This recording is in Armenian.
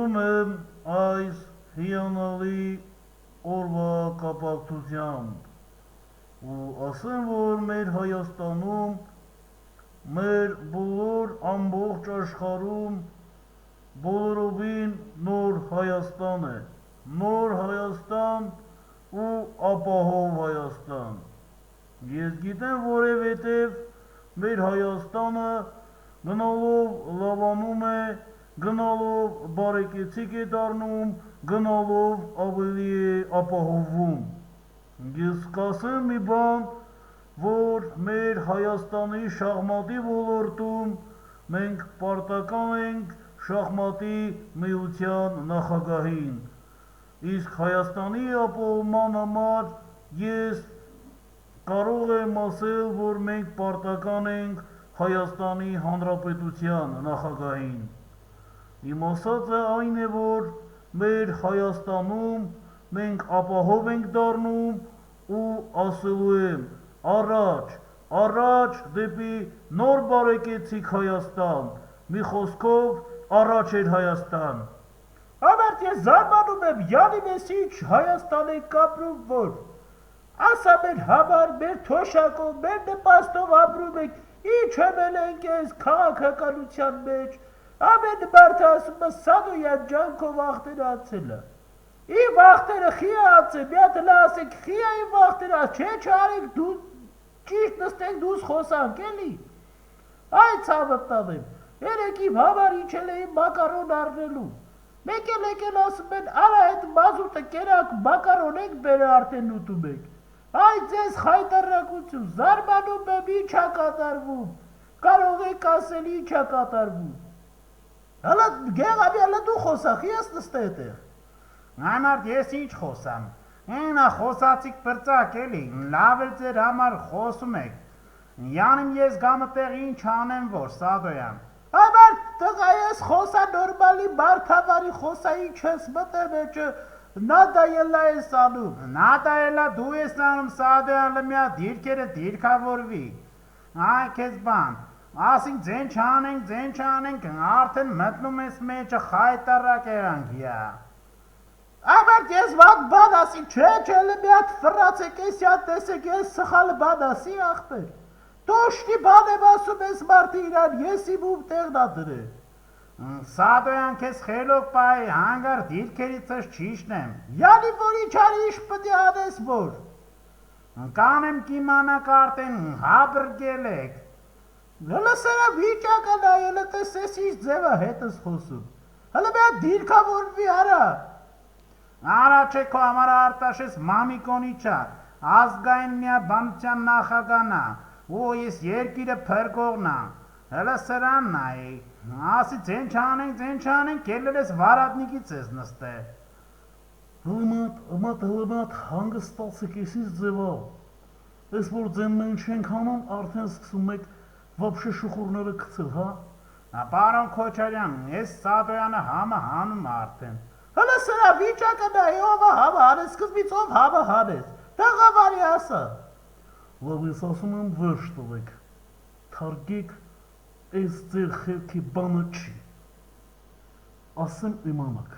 խոսում եմ այս հիանալի օրվա կապակցությամբ ու ասեմ, որ մեր Հայաստանում, մեր բոլոր ամբողջ աշխարհում բոլորովին նոր Հայաստան է, նոր Հայաստան ու ապահով Հայաստան։ Ես գիտեմ, որովհետև մեր Հայաստանը գնալով լավանում է, գնալով բարեկեցիկ է դառնում, գնալով ավելի է ապահովում։ Ես կասեմ մի բան, որ մեր Հայաստանի շախմատի ոլորտում մենք պարտական ենք շախմատի միության նախագահին, իսկ Հայաստանի ապահովման համար ես կարող եմ ասել, որ մենք պարտական ենք Հայաստանի Հանրապետության նախագահին։ Իմ ասածը այն է, որ մեր Հայաստանում մենք ապահով ենք դառնում ու ասելու եմ առաջ, առաջ դեպի նոր բարեկեցիկ Հայաստան, մի խոսքով առաջ էր Հայաստան։ Ամարդ ես զարմանում եմ, յանի մեզ ինչ Հայաստան ենք ապրում, որ ասա մեր համար, մեր թոշակով, մեր նպաստով ապրում ենք, ինչ հմել ենք ես քաղաքականության մեջ, ամեն մարդը ասում է Սադոյան ջանքով վախտերացել է։ Իմ վախտերը խիաց է, մի հատ հլա ասենք խիա իմ վախտերաց, չէ չարեք դու ճիշտ նստենք դուս խոսանք էլի։ Այ ցավտան եմ, երեք իմ համար իջել էին մակարոն առնելու։ Մեկ էլ եկել ասում են, արա այդ մազուտը կերակ մակարոն եք բերը արդեն ուտում եք։ Այ ձեզ խայտարակություն, զարմանում եմ ինչ է կատարվում, կարող եք ասել ինչ է կատարվում։ Հլա գեղավի հլա դու խոսախ, ես նստե այդեղ։ Ամարդ ես ինչ խոսամ, ինա խոսացիք պրծակ էլի, լավ էլ ձեր համար խոսում եք, յանիմ ես գամը տեղ ինչ անեմ որ, Սադոյան։ Ամարդ տղա ես խոսա նորմալի մարդավարի խոսա ինչ ես մտեմ էջը, նադա ելա ես անում։ Նադա ելա դու ես անում Սադոյան լմյա դիրքերը դիրքավորվի, այ կեզ բան, ասինք ձեն չանենք, արդեն մտնում ես մեջը խայտարակ երանք յա։ Ամարդ ես վատ բան ասի, չէ լմի հատ ֆրացեք ես հատ տեսեք ես սխալ բան ասի աղբեր։ Տոշնի բան եմ ասում ես մարդի իրան, ես իմ ում տեղնա դրե։ Սադոյան կեզ խելոք պայի, հանգար դիրքերից ես չիշնեմ։ Յանի որ ինչ արի իշ պտի անես որ։ Կանեմ կիմանակ արդեն հաբրգել եք։ Հլը սերա վիճակը նայելը տեսես ինչ ձևա հետս խոսում։ Հլը մի հատ դիրքավորվի արա։ Արա չէ քո համար արտաշես մամիկոնի չա, ազգային միաբանության նախագահնա, ու ես երկիրը փրկողնա, հլը սրան նայի, ասի ձեն չանենք, կելել ես վարադնիկից ես նստե։ Հլմատ հանգստացեք եսից ձևա, ես որ ձեն մենք չենք հանում, արդեն սկսում եք վապշե շուխուրները կծել, հա։ Պարոն Քոչարյան, ես Սադոյանը համը հանում արդեն։ Հլը սրա վիճակը նայի ովը համը հանես, սկզբից ով համը հանես, տղավարի ասա։ Լավ ես ասում եմ վերջ տվեք, թարգեք այս ձեր խելքի բանը չի, ասեմ իմանաք։